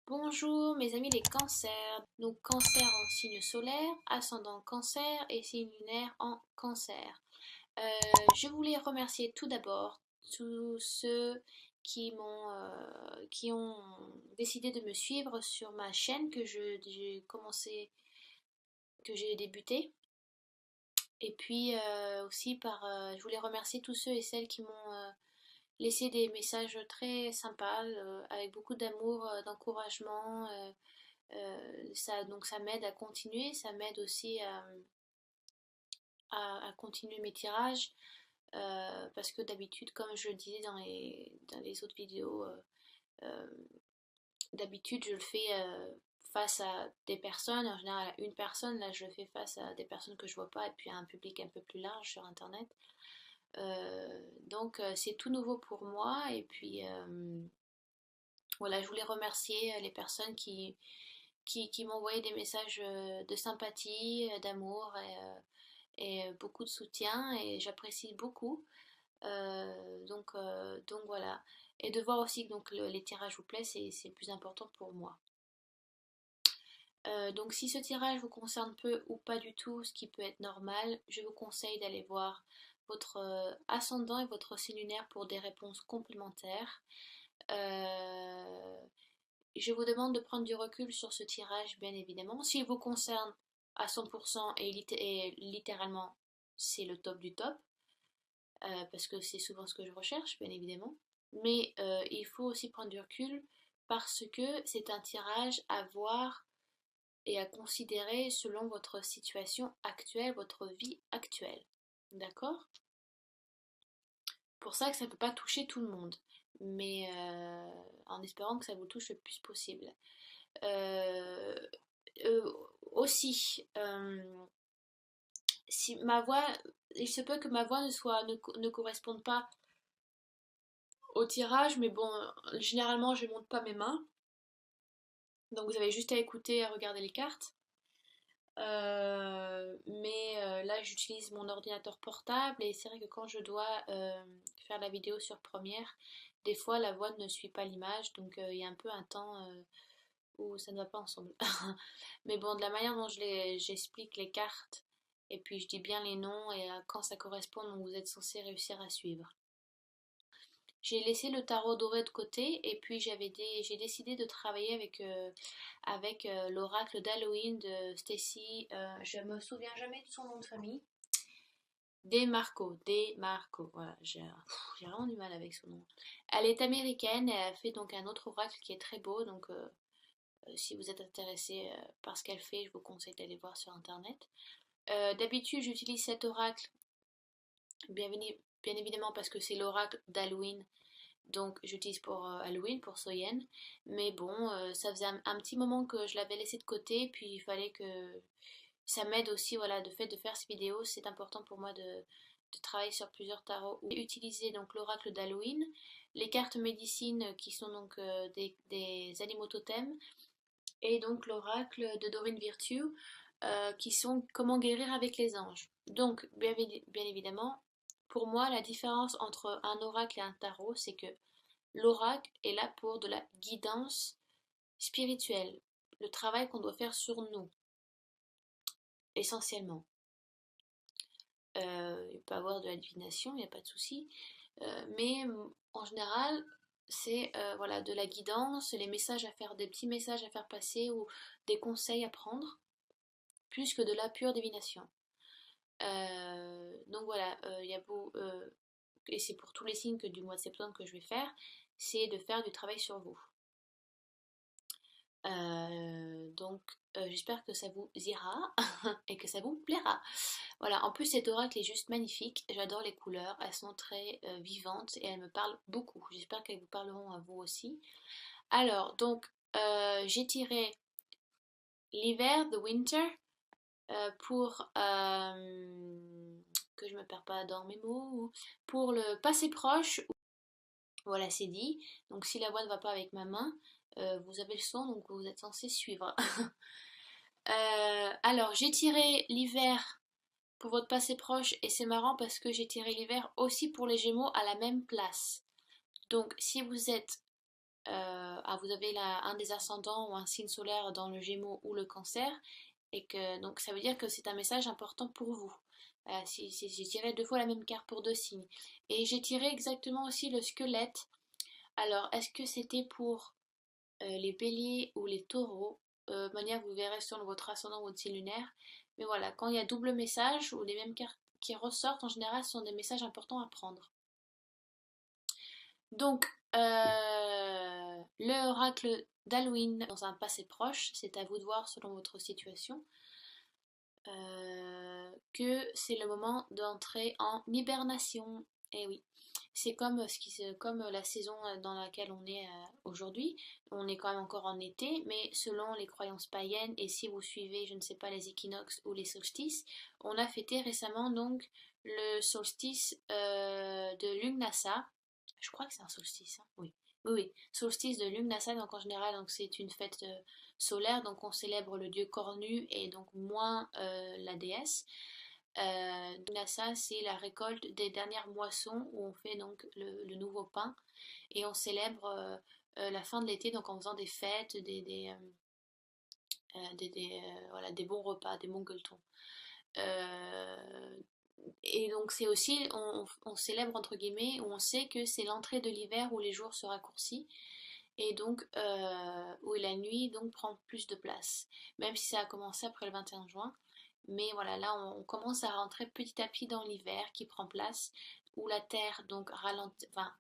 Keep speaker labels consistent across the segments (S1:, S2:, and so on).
S1: Bonjour mes amis les cancers. Donc cancer en signe solaire, ascendant cancer et signe lunaire en cancer. Je voulais remercier tout d'abord tous ceux qui ont décidé de me suivre sur ma chaîne j'ai commencé, que j'ai débuté. Et puis aussi je voulais remercier tous ceux et celles qui m'ont laissé des messages très sympas, avec beaucoup d'amour, d'encouragement. Donc ça m'aide à continuer, ça m'aide aussi à continuer mes tirages, parce que d'habitude, comme je le disais dans les autres vidéos, euh, d'habitude je le fais face à des personnes, en général à une personne. Là je le fais face à des personnes que je vois pas et puis à un public un peu plus large sur internet. Donc c'est tout nouveau pour moi et puis voilà, je voulais remercier les personnes qui m'envoyaient des messages de sympathie, d'amour et beaucoup de soutien et j'apprécie beaucoup. Donc voilà. Et de voir aussi que les tirages vous plaisent, c'est le plus important pour moi. Donc si ce tirage vous concerne peu ou pas du tout, ce qui peut être normal, je vous conseille d'aller voir votre ascendant et votre signe lunaire pour des réponses complémentaires. Euh, je vous demande de prendre du recul sur ce tirage, bien évidemment. S'il vous concerne à 100% et littéralement, c'est le top du top, parce que c'est souvent ce que je recherche, bien évidemment. Mais il faut aussi prendre du recul parce que c'est un tirage à voir et à considérer selon votre situation actuelle, votre vie actuelle. D'accord? Pour ça que ça ne peut pas toucher tout le monde, mais en espérant que ça vous touche le plus possible. Euh, Aussi, si ma voix, il se peut que ma voix ne corresponde pas au tirage, mais bon, généralement je monte pas mes mains, donc vous avez juste à écouter et à regarder les cartes. Là j'utilise mon ordinateur portable et c'est vrai que quand je dois faire la vidéo sur Première, des fois la voix ne suit pas l'image, donc il y a un peu un temps où ça ne va pas ensemble. Mais bon, de la manière dont j'explique les cartes, et puis je dis bien les noms, et quand ça correspond, donc vous êtes censé réussir à suivre. J'ai laissé le tarot doré de côté, et puis j'ai décidé de travailler avec l'oracle d'Halloween de Stacy. Je me souviens jamais de son nom de famille. Demarco, voilà, j'ai vraiment du mal avec son nom. Elle est américaine, et elle a fait donc un autre oracle qui est très beau, donc si vous êtes intéressé par ce qu'elle fait, je vous conseille d'aller voir sur internet. D'habitude, j'utilise cet oracle, bien, bien évidemment parce que c'est l'oracle d'Halloween, donc j'utilise pour Halloween, pour Soyen. Mais bon, ça faisait un petit moment que je l'avais laissé de côté, puis il fallait que ça m'aide aussi, voilà, de fait de faire ces vidéos, c'est important pour moi de travailler sur plusieurs tarots. J'ai utilisé donc l'oracle d'Halloween, les cartes médecine qui sont donc des animaux totems, et donc l'oracle de Dorine Virtue, qui sont comment guérir avec les anges. Donc, bien évidemment, pour moi, la différence entre un oracle et un tarot, c'est que l'oracle est là pour de la guidance spirituelle, le travail qu'on doit faire sur nous, essentiellement. Il peut y avoir de la divination, il n'y a pas de souci, mais en général, c'est voilà, de la guidance, les messages à faire, des petits messages à faire passer ou des conseils à prendre, plus que de la pure divination. Donc voilà, il y a beau, et c'est pour tous les signes du mois de septembre que je vais faire, c'est de faire du travail sur vous. Donc j'espère que ça vous ira et que ça vous plaira. Voilà, en plus cet oracle est juste magnifique, j'adore les couleurs, elles sont très vivantes et elles me parlent beaucoup. J'espère qu'elles vous parleront à vous aussi. Alors, donc j'ai tiré l'hiver, the winter, pour que je me perds pas dans mes mots, pour le passé proche. Voilà, c'est dit. Donc si la voix ne va pas avec ma main, vous avez le son, donc vous êtes censé suivre. Alors j'ai tiré l'hiver pour votre passé proche et c'est marrant parce que j'ai tiré l'hiver aussi pour les Gémeaux à la même place. Donc si vous êtes vous avez un des ascendants ou un signe solaire dans le Gémeaux ou le Cancer, et que donc ça veut dire que c'est un message important pour vous. J'ai tiré 2 fois la même carte pour 2 signes. Et j'ai tiré exactement aussi le squelette. Alors, est-ce que c'était pour les béliers ou les taureaux? De manière, vous verrez sur votre ascendant ou votre signe lunaire. Mais voilà, quand il y a double message ou les mêmes cartes qui ressortent, en général, ce sont des messages importants à prendre. Donc, le oracle d'Halloween dans un passé proche, c'est à vous de voir selon votre situation, que c'est le moment d'entrer en hibernation. Et oui, c'est comme la saison dans laquelle on est aujourd'hui. On est quand même encore en été, mais selon les croyances païennes, et si vous suivez, je ne sais pas, les équinoxes ou les solstices, on a fêté récemment donc le solstice de Lugnasa. Je crois que c'est un solstice, hein. Oui. Oui, oui, solstice de Lugnasa, donc en général, donc c'est une fête solaire, donc on célèbre le dieu cornu et donc moins la déesse. Lugnasa, c'est la récolte des dernières moissons où on fait donc le nouveau pain et on célèbre la fin de l'été donc en faisant des fêtes, voilà, des bons repas, des bons gueuletons. Euh, et donc c'est aussi, on célèbre entre guillemets, où on sait que c'est l'entrée de l'hiver où les jours se raccourcissent et donc où la nuit donc prend plus de place, même si ça a commencé après le 21 juin. Mais voilà, là on commence à rentrer petit à petit dans l'hiver qui prend place, où la terre donc ralentit, enfin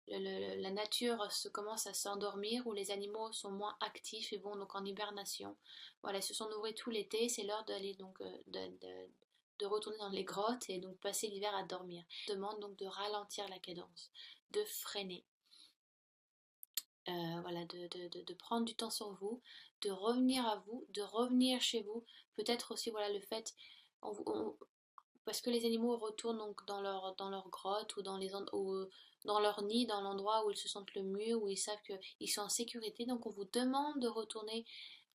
S1: la nature se commence à s'endormir, où les animaux sont moins actifs et vont donc en hibernation. Voilà, ils se sont nourris tout l'été, c'est l'heure d'aller donc de retourner dans les grottes et donc passer l'hiver à dormir. On demande donc de ralentir la cadence, de freiner. Voilà, de prendre du temps sur vous, de revenir à vous, de revenir chez vous. Peut-être aussi voilà le fait, parce que les animaux retournent donc dans leur grotte ou ou dans leur nid, dans l'endroit où ils se sentent le mieux, où ils savent qu'ils sont en sécurité. Donc on vous demande de retourner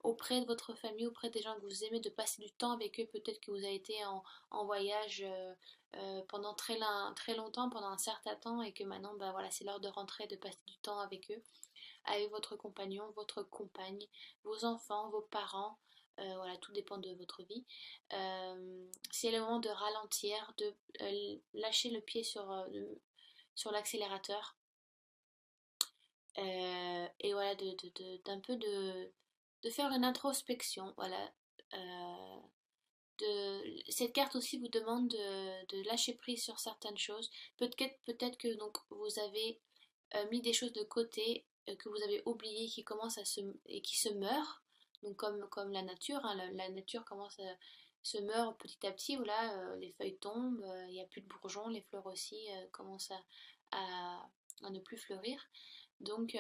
S1: auprès de votre famille, auprès des gens que vous aimez, de passer du temps avec eux. Peut-être que vous avez été en voyage pendant très longtemps, pendant un certain temps, et que maintenant bah, voilà, c'est l'heure de rentrer, de passer du temps avec eux, avec votre compagnon, votre compagne, vos enfants, vos parents. Voilà, tout dépend de votre vie. C'est le moment de ralentir, de lâcher le pied sur l'accélérateur. Et voilà, d'un peu de faire une introspection. Voilà. Cette carte aussi vous demande de lâcher prise sur certaines choses. Peut-être que donc vous avez mis des choses de côté que vous avez oubliées qui commencent et qui se meurent. Donc comme la nature, hein, la nature commence à se meurt petit à petit. Voilà, les feuilles tombent, il n'y a plus de bourgeons, les fleurs aussi commencent à ne plus fleurir. Donc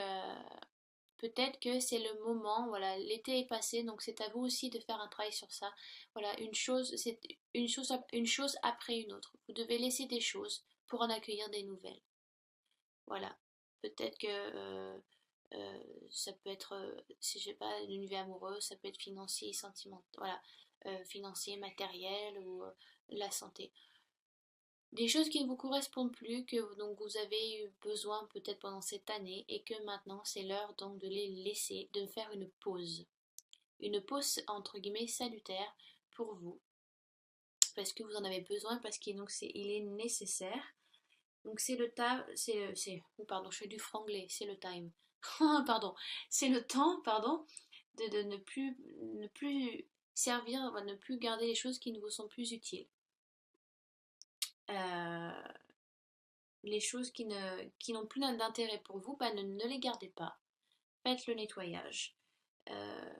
S1: peut-être que c'est le moment, voilà, l'été est passé, donc c'est à vous aussi de faire un travail sur ça. Voilà, c'est une chose après une autre. Vous devez laisser des choses pour en accueillir des nouvelles. Voilà, peut-être que ça peut être, si je sais pas, une vie amoureuse, ça peut être financier, sentimental, voilà, financier, matériel ou la santé. Des choses qui ne vous correspondent plus, que donc vous avez eu besoin peut-être pendant cette année et que maintenant c'est l'heure donc de les laisser, de faire une pause. Une pause entre guillemets salutaire pour vous parce que vous en avez besoin, parce qu'il il est nécessaire. Donc c'est le temps, oh pardon, je fais du franglais, c'est le time. Pardon, c'est le temps, pardon, de ne plus servir, ne plus garder les choses qui ne vous sont plus utiles. Euh, les choses qui n'ont plus d'intérêt pour vous, bah, ne les gardez pas. Faites le nettoyage. Euh,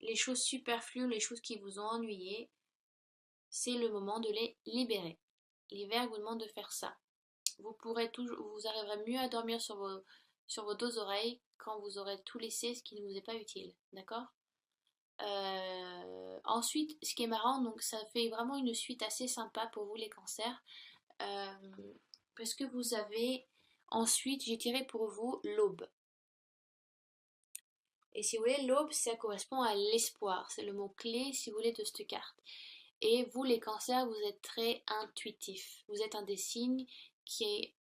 S1: les choses superflues, les choses qui vous ont ennuyé, c'est le moment de les libérer. L'hiver vous demande de faire ça. Vous arriverez mieux à dormir sur vos deux oreilles quand vous aurez tout laissé ce qui ne vous est pas utile. D'accord? Ensuite, ce qui est marrant, donc ça fait vraiment une suite assez sympa pour vous les cancers. Euh, Parce que vous avez ensuite, j'ai tiré pour vous l'aube. Et si vous voulez, l'aube, ça correspond à l'espoir. C'est le mot-clé, si vous voulez, de cette carte. Et vous, les cancers, vous êtes très intuitifs. Vous êtes un des signes qui est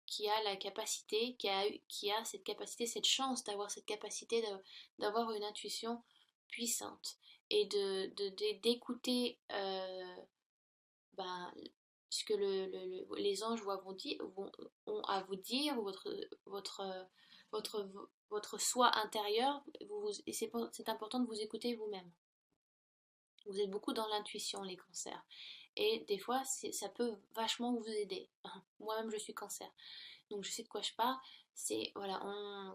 S1: qui a la capacité, qui a cette capacité, cette chance d'avoir cette capacité d'avoir une intuition puissante et d'écouter ben, ce que les anges ont à vous dire, votre, votre soi intérieur, et c'est important de vous écouter vous-même. Vous êtes beaucoup dans l'intuition, les cancers. Et des fois, ça peut vachement vous aider. Moi-même, je suis cancer. Donc, je sais de quoi je parle. C'est, voilà,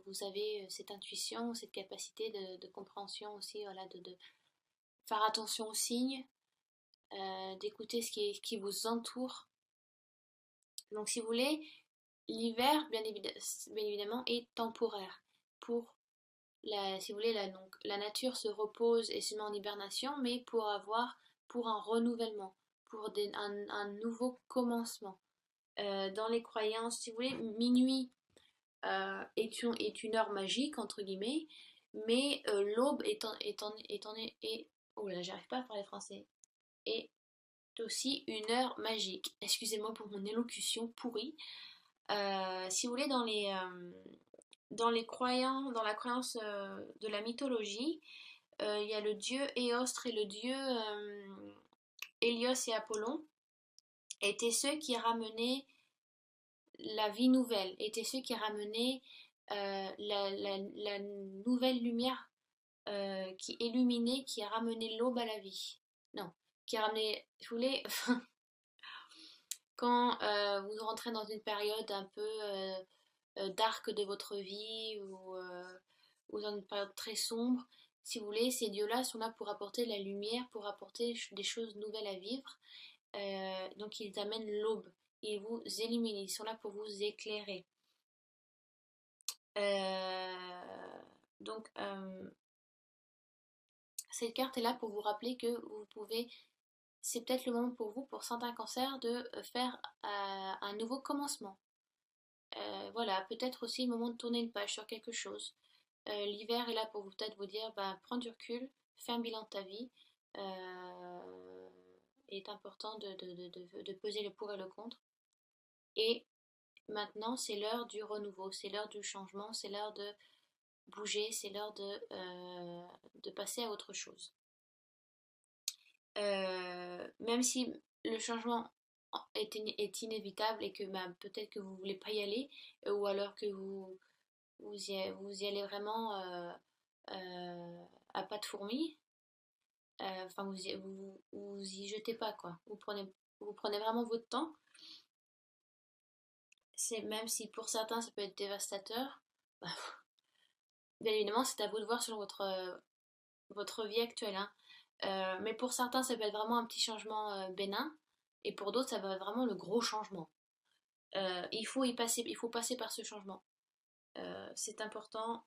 S1: vous avez cette intuition, cette capacité de compréhension aussi, voilà, de faire attention aux signes, d'écouter ce qui vous entoure. Donc, si vous voulez, l'hiver, bien évidemment, est temporaire. Si vous voulez, donc, la nature se repose et se met en hibernation, mais pour un renouvellement, pour un nouveau commencement. Dans les croyances, si vous voulez, minuit est une heure magique, entre guillemets, mais l'aube oh là, j'arrive pas à parler français, est aussi une heure magique. Excusez-moi pour mon élocution pourrie. Si vous voulez, dans la croyance de la mythologie, il y a le dieu Éostre et le dieu Hélios et Apollon étaient ceux qui ramenaient la vie nouvelle, étaient ceux qui ramenaient la nouvelle lumière qui illuminait, qui a ramené l'aube à la vie. Non, qui a ramené, je voulais, quand vous rentrez dans une période un peu dark de votre vie ou dans une période très sombre, si vous voulez, ces dieux-là sont là pour apporter la lumière, pour apporter des choses nouvelles à vivre. Donc ils amènent l'aube, ils vous illuminent, ils sont là pour vous éclairer. Donc cette carte est là pour vous rappeler que vous pouvez, c'est peut-être le moment pour vous, pour certains cancers, de faire un nouveau commencement. Voilà, peut-être aussi le moment de tourner une page sur quelque chose. L'hiver est là pour vous peut-être vous dire, bah, prends du recul, fais un bilan de ta vie. Il est important de peser le pour et le contre. Et maintenant, c'est l'heure du renouveau, c'est l'heure du changement, c'est l'heure de bouger, c'est l'heure de passer à autre chose. Même si le changement est inévitable et que bah, peut-être que vous ne voulez pas y aller, ou alors que vous y allez vraiment à pas de fourmi, enfin vous y jetez pas quoi, vous prenez vraiment votre temps, même si pour certains ça peut être dévastateur, bah, bien évidemment c'est à vous de voir selon votre vie actuelle, hein. Mais pour certains ça peut être vraiment un petit changement bénin, et pour d'autres ça va être vraiment le gros changement. Il faut passer par ce changement. C'est important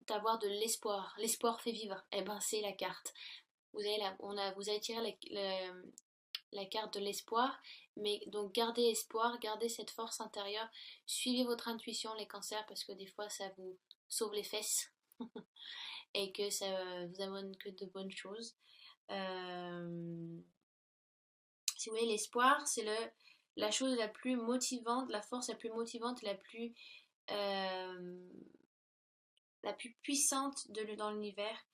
S1: d'avoir de l'espoir. L'espoir fait vivre. Eh ben, c'est la carte. Vous avez tiré la carte de l'espoir, mais donc gardez espoir, gardez cette force intérieure. Suivez votre intuition, les cancers, parce que des fois ça vous sauve les fesses et que ça vous amène que de bonnes choses. Si vous voulez, l'espoir, c'est la chose la plus motivante, la force la plus motivante, euh, la plus puissante dans l'univers.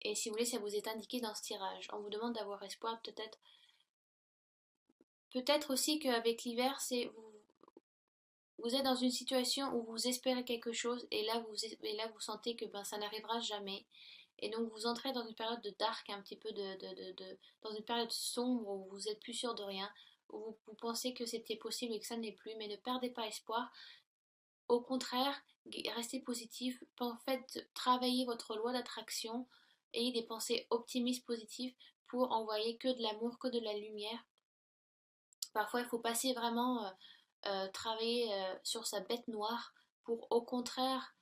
S1: Et si vous voulez, ça vous est indiqué dans ce tirage. On vous demande d'avoir espoir, peut-être aussi qu'avec l'hiver, vous êtes dans une situation où vous espérez quelque chose et là vous sentez que ben, ça n'arrivera jamais. Et donc vous entrez dans une période de dark, un petit peu dans une période sombre où vous êtes plus sûr de rien, où vous pensez que c'était possible et que ça ne l'est plus, mais ne perdez pas espoir. Au contraire, restez positif. En fait, travaillez votre loi d'attraction. Ayez des pensées optimistes, positives pour envoyer que de l'amour, que de la lumière. Parfois, il faut passer vraiment travailler sur sa bête noire pour au contraire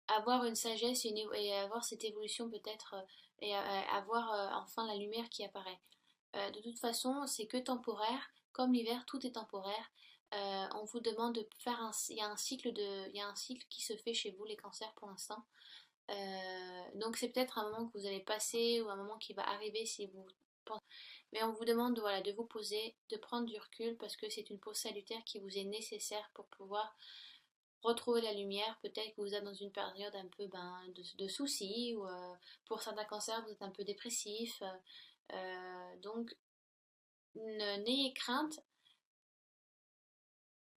S1: avoir une sagesse et avoir cette évolution peut-être et avoir enfin la lumière qui apparaît. De toute façon, c'est que temporaire. Comme l'hiver, tout est temporaire. On vous demande de faire il y a il y a un cycle qui se fait chez vous, les cancers, pour l'instant. Donc c'est peut-être un moment que vous allez passer ou un moment qui va arriver si vous Mais on vous demande voilà, de vous poser, de prendre du recul parce que c'est une pause salutaire qui vous est nécessaire pour pouvoir retrouver la lumière. Peut-être que vous êtes dans une période un peu de soucis ou pour certains cancers vous êtes un peu dépressif. Donc n'ayez crainte,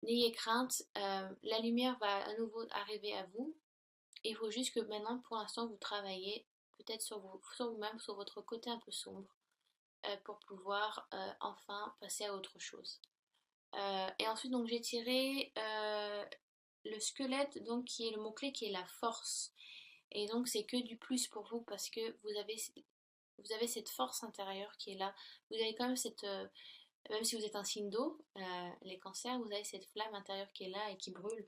S1: n'ayez crainte. La lumière va à nouveau arriver à vous. Il faut juste que maintenant, pour l'instant, vous travaillez peut-être sur vous-même, sur votre côté un peu sombre, pour pouvoir enfin passer à autre chose. Et ensuite, donc j'ai tiré le squelette, donc qui est le mot-clé, qui est la force. Et donc c'est que du plus pour vous parce que vous avez cette force intérieure qui est là. Vous avez quand même cette, même si vous êtes un signe d'eau, les cancers, vous avez cette flamme intérieure qui est là et qui brûle.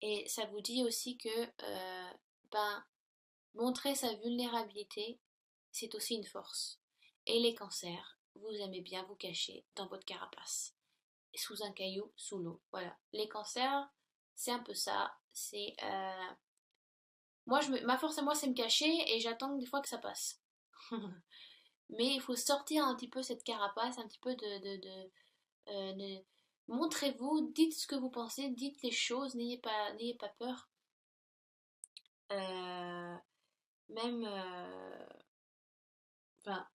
S1: Et ça vous dit aussi que ben, montrer sa vulnérabilité, c'est aussi une force. Et les cancers, vous aimez bien vous cacher dans votre carapace, sous un caillou, sous l'eau. Voilà. Les cancers, c'est un peu ça. C'est ma force à moi, c'est me cacher et j'attends des fois que ça passe. Mais il faut sortir un petit peu cette carapace, un petit peu de- montrez-vous, dites ce que vous pensez, dites les choses, n'ayez pas peur. Euh, même, enfin,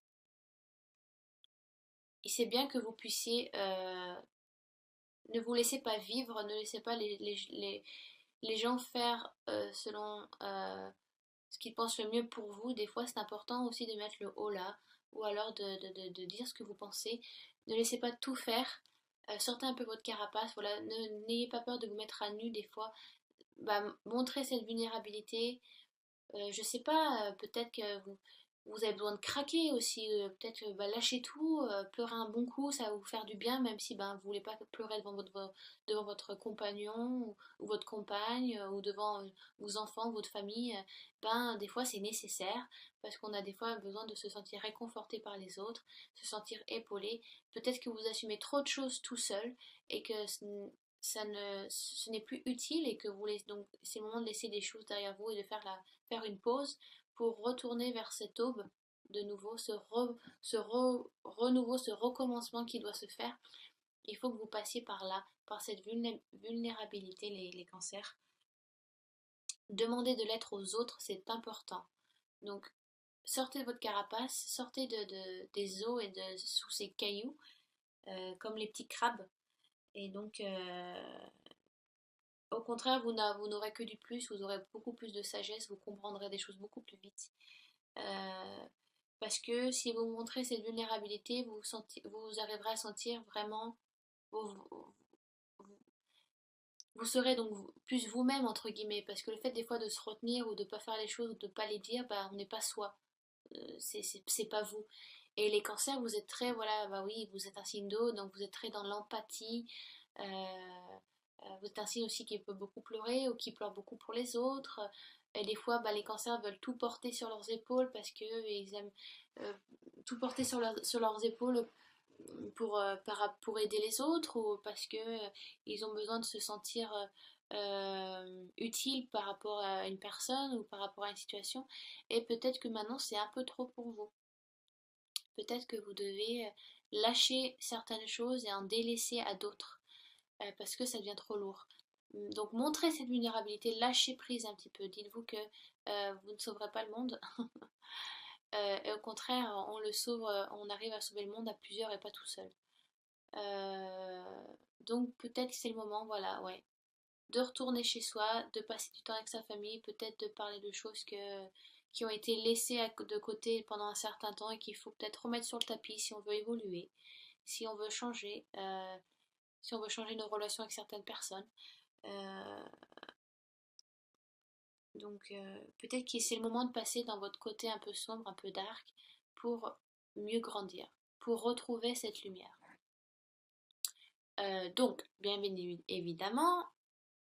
S1: c'est bien que vous puissiez, ne vous laissez pas vivre, ne laissez pas les gens faire selon ce qu'ils pensent le mieux pour vous. Des fois, c'est important aussi de mettre le haut là, ou alors de dire ce que vous pensez. Ne laissez pas tout faire. Sortez un peu votre carapace. Voilà, n'ayez pas peur de vous mettre à nu des fois. Bah, montrez cette vulnérabilité. Je sais pas, peut-être que vous avez besoin de craquer aussi. Peut-être lâcher tout, pleurer un bon coup, ça va vous faire du bien, même si vous voulez pas pleurer devant votre compagnon ou votre compagne ou devant vos enfants, votre famille. Des fois c'est nécessaire parce qu'on a des fois besoin de se sentir réconforté par les autres, se sentir épaulé. Peut-être que vous assumez trop de choses tout seul et que ce n'est plus utile et que vous laissez, donc c'est le moment de laisser des choses derrière vous et de faire une pause pour retourner vers cette aube de nouveau, renouveau, ce recommencement qui doit se faire. Il faut que vous passiez par là, par cette vulnérabilité, les cancers. Demandez de l'être aux autres, c'est important. Donc, sortez de votre carapace, sortez des eaux et sous ces cailloux, comme les petits crabes. Et donc, au contraire, vous n'aurez que du plus, vous aurez beaucoup plus de sagesse, vous comprendrez des choses beaucoup plus vite. Euh, Parce que si vous montrez cette vulnérabilité, vous arriverez à sentir vraiment, vous, vous- vous serez donc plus vous-même, entre guillemets, parce que le fait des fois de se retenir ou de ne pas faire les choses ou de ne pas les dire, on n'est pas soi. C'est pas vous. Et les cancers, vous êtes très, voilà, oui, vous êtes un signe d'eau, donc vous êtes très dans l'empathie. Euh, vous êtes un signe aussi qui peut beaucoup pleurer ou qui pleure beaucoup pour les autres. Et des fois, les cancers veulent tout porter sur leurs épaules parce que ils aiment euh, tout porter sur leurs épaules pour aider les autres ou parce que ils ont besoin de se sentir utiles par rapport à une personne ou par rapport à une situation. Et peut-être que maintenant, c'est un peu trop pour vous. Peut-être que vous devez lâcher certaines choses et en délaisser à d'autres parce que ça devient trop lourd. Donc montrez cette vulnérabilité, lâchez prise un petit peu. Dites-vous que vous ne sauverez pas le monde. Et au contraire, on le sauve, on arrive à sauver le monde à plusieurs et pas tout seul. Euh, donc peut-être que c'est le moment, voilà, ouais, de retourner chez soi, de passer du temps avec sa famille, peut-être de parler de choses qui ont été laissées de côté pendant un certain temps et qu'il faut peut-être remettre sur le tapis si on veut évoluer, si on veut changer, si on veut changer nos relations avec certaines personnes. Euh, peut-être que c'est le moment de passer dans votre côté un peu sombre, un peu dark, pour mieux grandir, pour retrouver cette lumière. Donc, bien évidemment,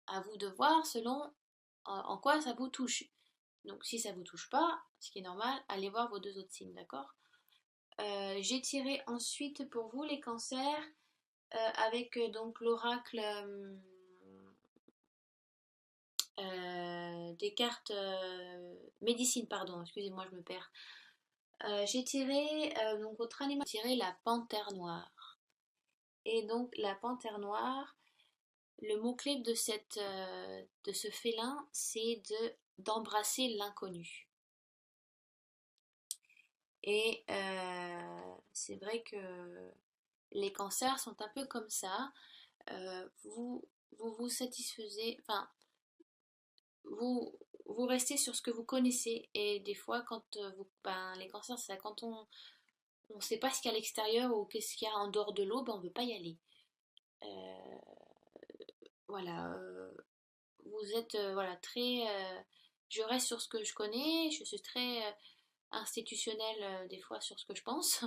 S1: à vous de voir selon en quoi ça vous touche. Donc si ça vous touche pas, ce qui est normal, allez voir vos deux autres signes, d'accord? J'ai tiré ensuite pour vous les cancers avec donc l'oracle des cartes médecine, pardon, excusez-moi, je me perds. J'ai tiré, donc votre animal, j'ai tiré la panthère noire. Et donc la panthère noire, le mot-clé de ce félin, c'est d'embrasser l'inconnu. Et c'est vrai que les cancers sont un peu comme ça. Vous vous satisfaisez, enfin, vous restez sur ce que vous connaissez. Et des fois, ben, les cancers, c'est ça, quand on ne sait pas ce qu'il y a à l'extérieur ou qu'est-ce qu'il y a en dehors de l'eau, ben, on ne veut pas y aller. Euh, voilà, vous êtes voilà, très. Je reste sur ce que je connais, je suis très institutionnelle des fois sur ce que je pense,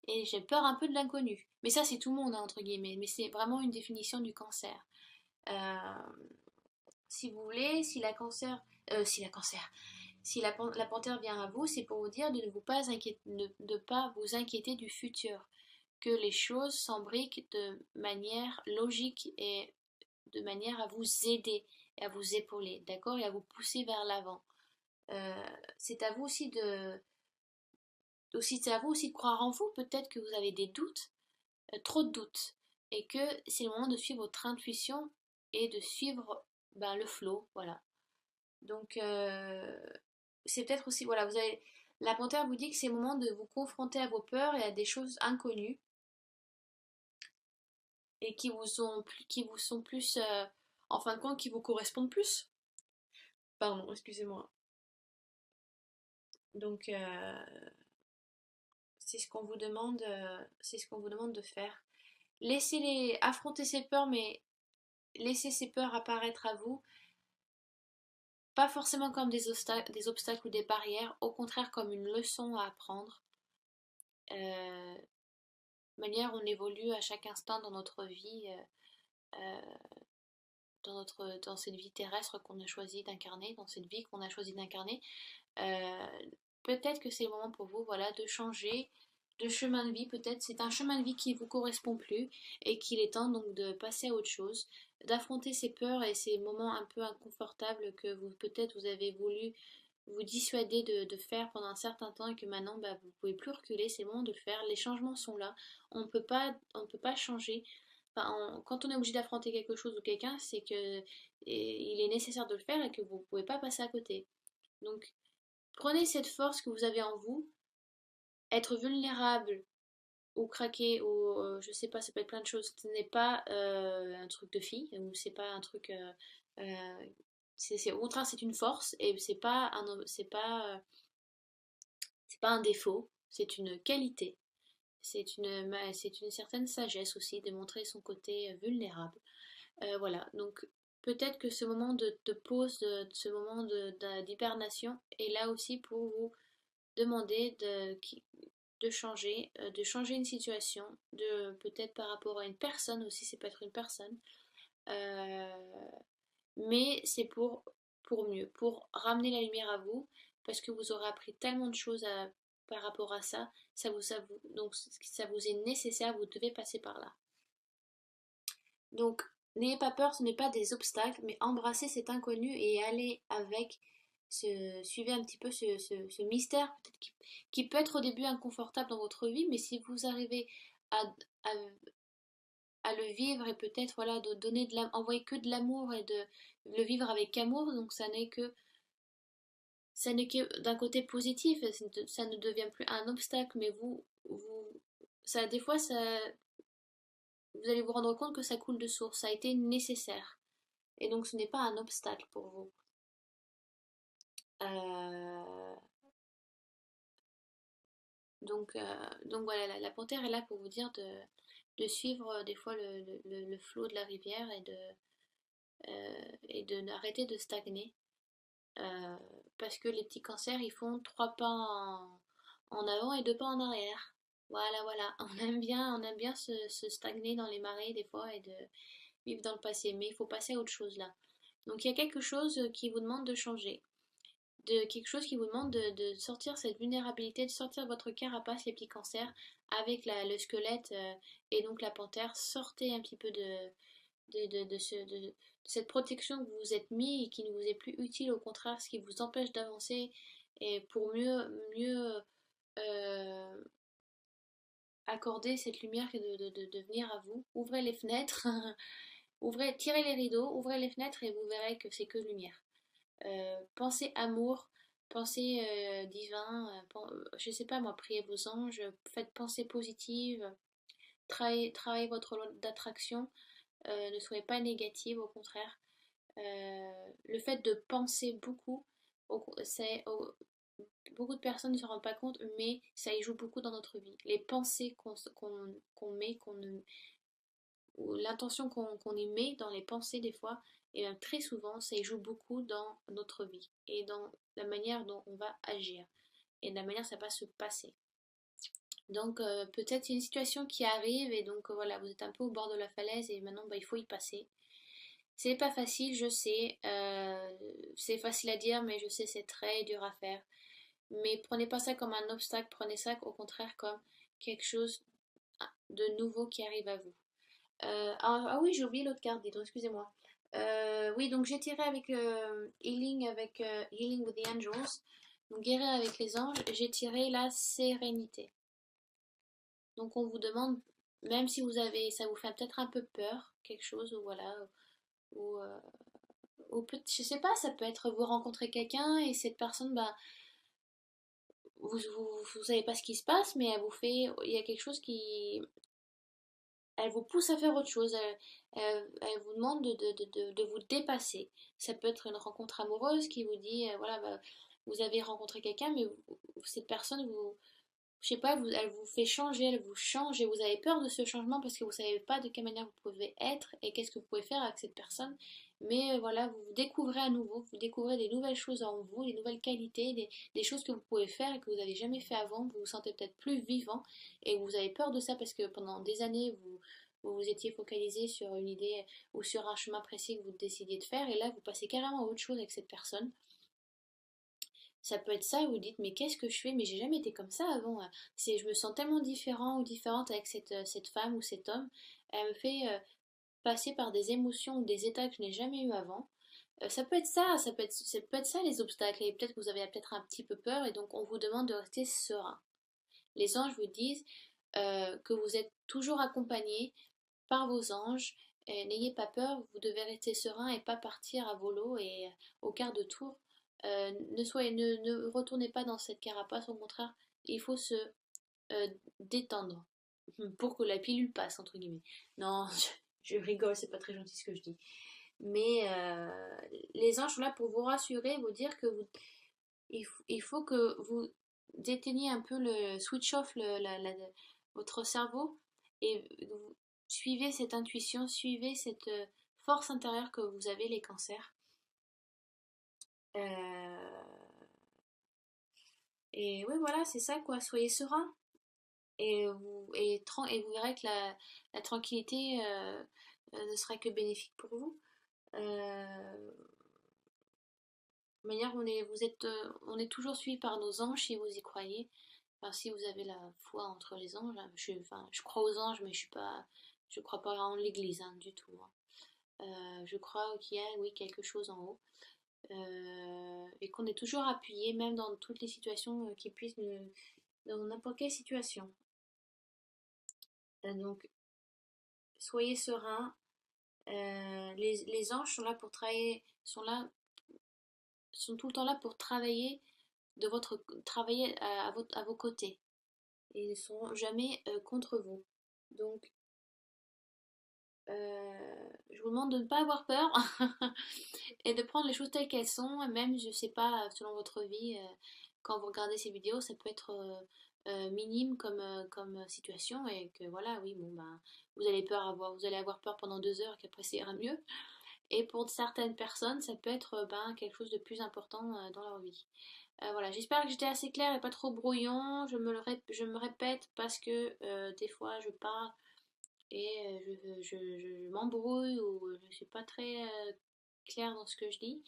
S1: et j'ai peur un peu de l'inconnu. Mais ça, c'est tout le monde, hein, entre guillemets, mais c'est vraiment une définition du cancer. Euh, si vous voulez, si la panthère vient à vous, c'est pour vous dire de ne de pas vous inquiéter du futur, que les choses s'embriquent de manière logique et de manière à vous aider et à vous épauler, d'accord, et à vous pousser vers l'avant. Euh, c'est à vous c'est à vous aussi de croire en vous. Peut-être que vous avez des doutes, trop de doutes, et que c'est le moment de suivre votre intuition et de suivre ben, le flow, voilà. Donc c'est peut-être aussi, voilà, la panthère vous dit que c'est le moment de vous confronter à vos peurs et à des choses inconnues et qui vous sont plus, en fin de compte, qui vous correspondent plus. Pardon, excusez-moi. Donc c'est ce qu'on vous demande de faire. Affronter ces peurs, mais laissez ces peurs apparaître à vous, pas forcément comme des obstacles ou des barrières, au contraire comme une leçon à apprendre. Euh, Manière, on évolue à chaque instant dans notre vie, dans cette vie terrestre qu'on a choisi d'incarner, dans cette vie qu'on a choisi d'incarner. Euh, Peut-être que c'est le moment pour vous, voilà, de changer de chemin de vie. Peut-être c'est un chemin de vie qui vous correspond plus et qu'il est temps donc de passer à autre chose, d'affronter ces peurs et ces moments un peu inconfortables que vous peut-être vous avez voulu vous dissuader de faire pendant un certain temps et que maintenant bah, vous ne pouvez plus reculer, c'est le moment de le faire. Les changements sont là, on peut pas changer. Enfin, quand on est obligé d'affronter quelque chose ou quelqu'un, c'est que il est nécessaire de le faire et que vous ne pouvez pas passer à côté. Donc prenez cette force que vous avez en vous, être vulnérable ou craquer ou je sais pas, ça peut être plein de choses. Ce n'est pas un truc de fille ou c'est pas un truc. Euh, au contraire, c'est une force et c'est pas un défaut, c'est une qualité. C'est une certaine sagesse aussi de montrer son côté vulnérable. Voilà, donc peut-être que ce moment de pause, ce moment d'hibernation est là aussi pour vous demander de changer une situation, de peut-être par rapport à une personne aussi, c'est peut être une personne, euh, mais c'est pour mieux, pour ramener la lumière à vous, parce que vous aurez appris tellement de choses par rapport à ça, donc ça vous est nécessaire, vous devez passer par là. Donc n'ayez pas peur, ce n'est pas des obstacles, mais embrassez cet inconnu et allez avec. Suivez un petit peu ce mystère qui peut être au début inconfortable dans votre vie, mais si vous arrivez à, à, à le vivre et peut-être voilà de donner envoyer que de l'amour et de le vivre avec amour, donc ça n'est que d'un côté positif, ça ne devient plus un obstacle, mais ça des fois vous allez vous rendre compte que ça coule de source, ça a été nécessaire. Et donc ce n'est pas un obstacle pour vous. Euh, donc voilà, la panthère est là pour vous dire de suivre des fois le flot de la rivière et de n'arrêter de stagner. Euh, Parce que les petits cancers, ils font trois pas en avant et deux pas en arrière. Voilà, voilà. On aime bien se stagner dans les marais des fois et de vivre dans le passé. Mais il faut passer à autre chose là. Donc il y a quelque chose qui vous demande de changer. De quelque chose qui vous demande de sortir cette vulnérabilité, de sortir votre carapace, les petits cancers, avec le squelette et donc la panthère. Sortez un petit peu de cette protection que vous vous êtes mis et qui ne vous est plus utile, au contraire, ce qui vous empêche d'avancer et pour mieux euh, accorder cette lumière de venir à vous. Ouvrez les fenêtres, tirez les rideaux, ouvrez les fenêtres et vous verrez que c'est que lumière. Pensez amour, pensez divin, je sais pas moi, priez vos anges, faites pensée positive, travaillez votre loi d'attraction, ne soyez pas négative, au contraire. Le fait de penser beaucoup, beaucoup de personnes ne se rendent pas compte, mais ça y joue beaucoup dans notre vie. Les pensées qu'on met, ou l'intention qu'on y met dans les pensées des fois, et même très souvent, ça y joue beaucoup dans notre vie et dans la manière dont on va agir et de la manière dont ça va se passer. Donc peut-être une situation qui arrive et donc voilà, vous êtes un peu au bord de la falaise et maintenant bah, il faut y passer. C'est pas facile, je sais, c'est facile à dire mais je sais c'est très dur à faire. Mais prenez pas ça comme un obstacle, prenez ça au contraire comme quelque chose de nouveau qui arrive à vous. Ah oui, j'ai oublié l'autre carte, dis donc, excusez-moi. Oui, donc j'ai tiré avec Healing with the Angels, donc guérir avec les anges, j'ai tiré la sérénité. Donc on vous demande, même si ça vous fait peut-être un peu peur, quelque chose, ou voilà, ou, je sais pas, ça peut être vous rencontrez quelqu'un et cette personne, bah, vous savez pas ce qui se passe, mais il y a quelque chose elle vous pousse à faire autre chose, elle vous demande de vous dépasser. Ça peut être une rencontre amoureuse qui vous dit, voilà, bah, vous avez rencontré quelqu'un, mais cette personne, je sais pas, elle vous fait changer, elle vous change et vous avez peur de ce changement parce que vous savez pas de quelle manière vous pouvez être et qu'est-ce que vous pouvez faire avec cette personne. Mais voilà, vous vous découvrez à nouveau, vous découvrez des nouvelles choses en vous, des nouvelles qualités, des choses que vous pouvez faire et que vous n'avez jamais fait avant. Vous vous sentez peut-être plus vivant et vous avez peur de ça parce que pendant des années, vous vous étiez focalisé sur une idée ou sur un chemin précis que vous décidiez de faire et là, vous passez carrément à autre chose avec cette personne. Ça peut être ça, vous dites, mais qu'est-ce que je fais? Mais j'ai jamais été comme ça avant. Je me sens tellement différent ou différente avec cette femme ou cet homme. Elle me fait passer par des émotions ou des états que je n'ai jamais eu avant. Ça peut être ça, ça peut être ça les obstacles. Et peut-être que vous avez peut-être un petit peu peur et donc on vous demande de rester serein. Les anges vous disent que vous êtes toujours accompagné par vos anges. N'ayez pas peur, vous devez rester serein et pas partir à volo et au quart de tour. Ne retournez pas dans cette carapace, au contraire, il faut se détendre pour que la pilule passe, entre guillemets. Non, je rigole, c'est pas très gentil ce que je dis. Mais les anges sont là pour vous rassurer, vous dire que il faut que vous déteigniez un peu le switch off votre cerveau et vous suivez cette intuition, suivez cette force intérieure que vous avez les cancers. Euh, et oui, voilà, c'est ça quoi, soyez serein. Et vous verrez que la tranquillité ne sera que bénéfique pour vous. De manière, on est toujours suivi par nos anges si vous y croyez. Enfin, si vous avez la foi entre les anges, hein. Je crois aux anges, mais je crois pas en l'église hein, du tout. Hein. Je crois qu'il y a, oui, quelque chose en haut. Et qu'on est toujours appuyé, même dans toutes les situations qui puissent dans n'importe quelle situation. Donc, soyez serein. Les anges sont là pour travailler, sont tout le temps là pour travailler travailler à vos côtés. Et ils ne sont jamais contre vous. Donc, je vous demande de ne pas avoir peur et de prendre les choses telles qu'elles sont. Même, je sais pas, selon votre vie, quand vous regardez ces vidéos, ça peut être minime comme situation et que voilà, oui, bon, ben, vous allez avoir peur pendant 2 heures, qu'après ça ira mieux. Et pour certaines personnes, ça peut être ben, quelque chose de plus important dans leur vie. Voilà, j'espère que j'étais assez claire et pas trop brouillon. Je me répète parce que des fois je parle et je m'embrouille ou je suis pas très claire dans ce que je dis.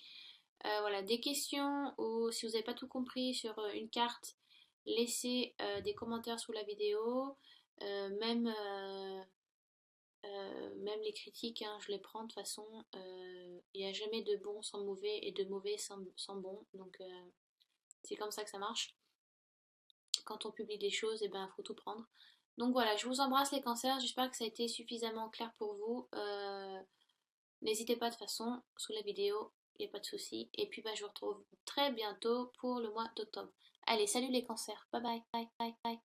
S1: Voilà, des questions ou si vous n'avez pas tout compris sur une carte, laissez des commentaires sous la vidéo. Même, même les critiques, hein, je les prends de toute façon. Il n'y a jamais de bon sans mauvais et de mauvais sans bon. Donc c'est comme ça que ça marche. quand on publie des choses, et ben faut tout prendre. Donc voilà, je vous embrasse les cancers, j'espère que ça a été suffisamment clair pour vous. N'hésitez pas de toute façon, sous la vidéo, il n'y a pas de souci. Et puis bah, je vous retrouve très bientôt pour le mois d'octobre. Allez, salut les cancers, bye bye, bye bye bye.